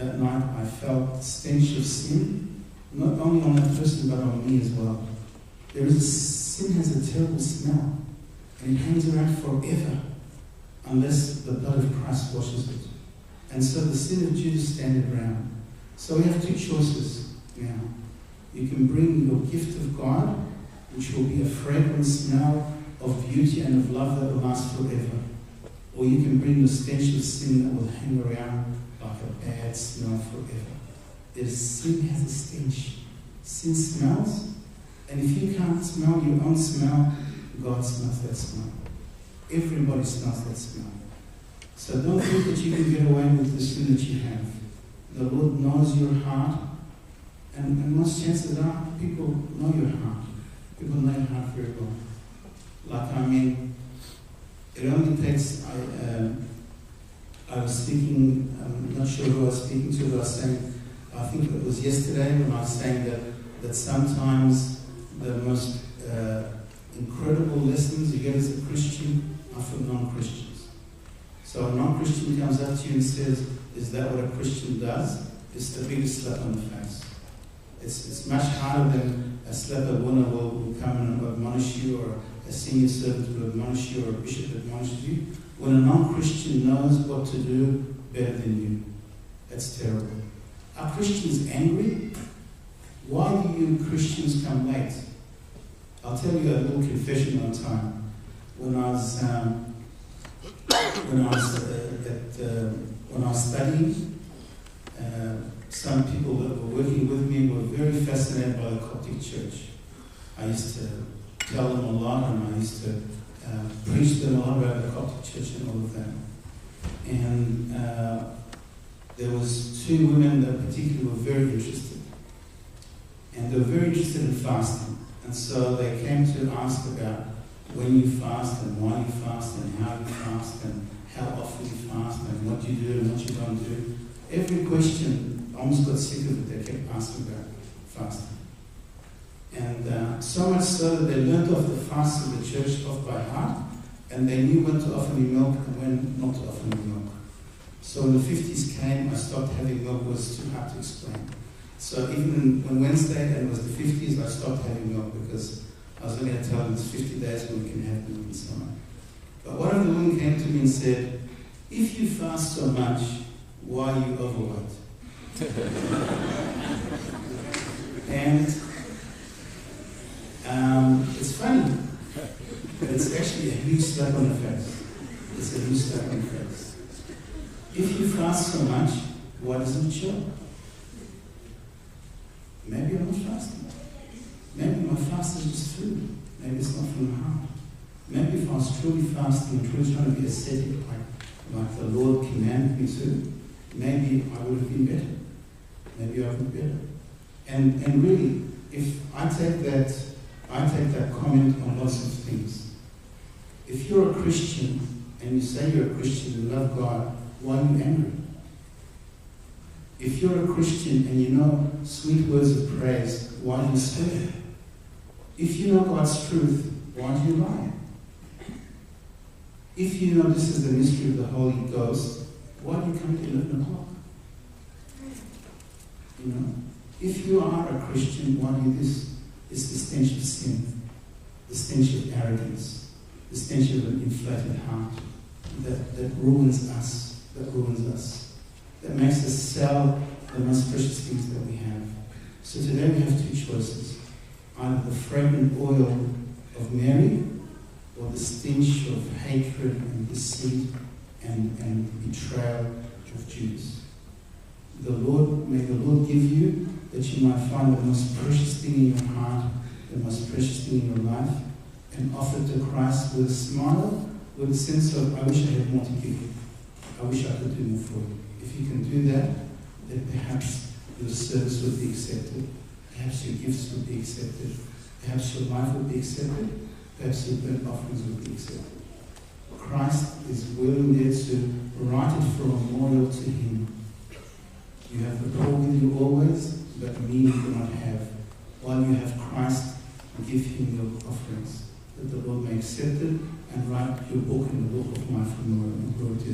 that night I felt the stench of sin, not only on that person but on me as well. Sin has a terrible smell, and it hangs around forever unless the blood of Christ washes it. And so the sin of Judas standing around. So we have two choices now. You can bring your gift of God, which will be a fragrant smell of beauty and of love that will last forever. Or you can bring the stench of sin that will hang around like a bad smell forever. Sin has a stench. Sin smells, and if you can't smell your own smell, God smells that smell. Everybody smells that smell. So don't think that you can get away with the sin that you have. The Lord knows your heart, and most chances are people know your heart. People know your heart very well. It only takes, I was speaking, I'm not sure who I was speaking to, but I was saying, I think it was yesterday when I was saying that sometimes the most incredible lessons you get as a Christian are for non-Christians. So a non-Christian comes up to you and says, is that what a Christian does? It's the biggest slap on the face. It's much harder than a slap a winner will come and admonish you, or a senior servant will admonish you, or a bishop admonishes you. When a non-Christian knows what to do better than you, that's terrible. Are Christians angry? Why do you Christians come late? I'll tell you a little confession one time. When I was studying, some people that were working with me were very fascinated by the Coptic church. I used to tell them a lot, and I used to preach them a lot about the Coptic church and all of that. And there was two women that particularly were very interested. And they were very interested in fasting. And so they came to ask about when you fast and why you fast and how you fast and how often you fast and what you do and what you don't do. Every question, I almost got sick of it. They kept asking about fasting. And so much so that they learned off the fasts of the church off by heart, and they knew when to offer me milk and when not to offer me milk. So when the 50s came, I stopped having milk. It was too hard to explain. So even when Wednesday and it was the 50s, I stopped having milk because I was only going to tell them it's 50 days when we can have milk and so on. But one of the women came to me and said, if you fast so much, why are you overweight? And it's funny, but it's actually a huge slap on the face. It's a huge slap on the face. If you fast so much, why doesn't it show? Maybe I'm not fasting. Maybe my fast is just food. Maybe it's not from the heart. Maybe if I was truly fasting and truly trying to be ascetic like the Lord commanded me to, maybe I would have been better. Maybe I would be better. And really, if I take that comment on lots of things. If you're a Christian and you say you're a Christian and love God, why are you angry? If you're a Christian and you know sweet words of praise, why do you swear? If you know God's truth, why do you lie? If you know this is the mystery of the Holy Ghost, why do you come at 11 o'clock? You know, if you are a Christian, why do this? It's the stench of sin, the stench of arrogance, the stench of an inflated heart that ruins us, that makes us sell the most precious things that we have. So today we have two choices, either the fragrant oil of Mary or the stench of hatred and deceit and betrayal of Judas. May the Lord give you that you might find the most precious thing in your heart, the most precious thing in your life, and offer it to Christ with a smile, with a sense of, I wish I had more to give you. I wish I could do more for you. If you can do that, then perhaps your service would be accepted. Perhaps your gifts would be accepted. Perhaps your life would be accepted. Perhaps your burnt offerings would be accepted. Christ is willing there to write it for a memorial to him. You have the poor with you always, but me you do not have. While you have Christ, give him your offerings, that the Lord may accept it and write your book in the book of my memorial. Glory to you,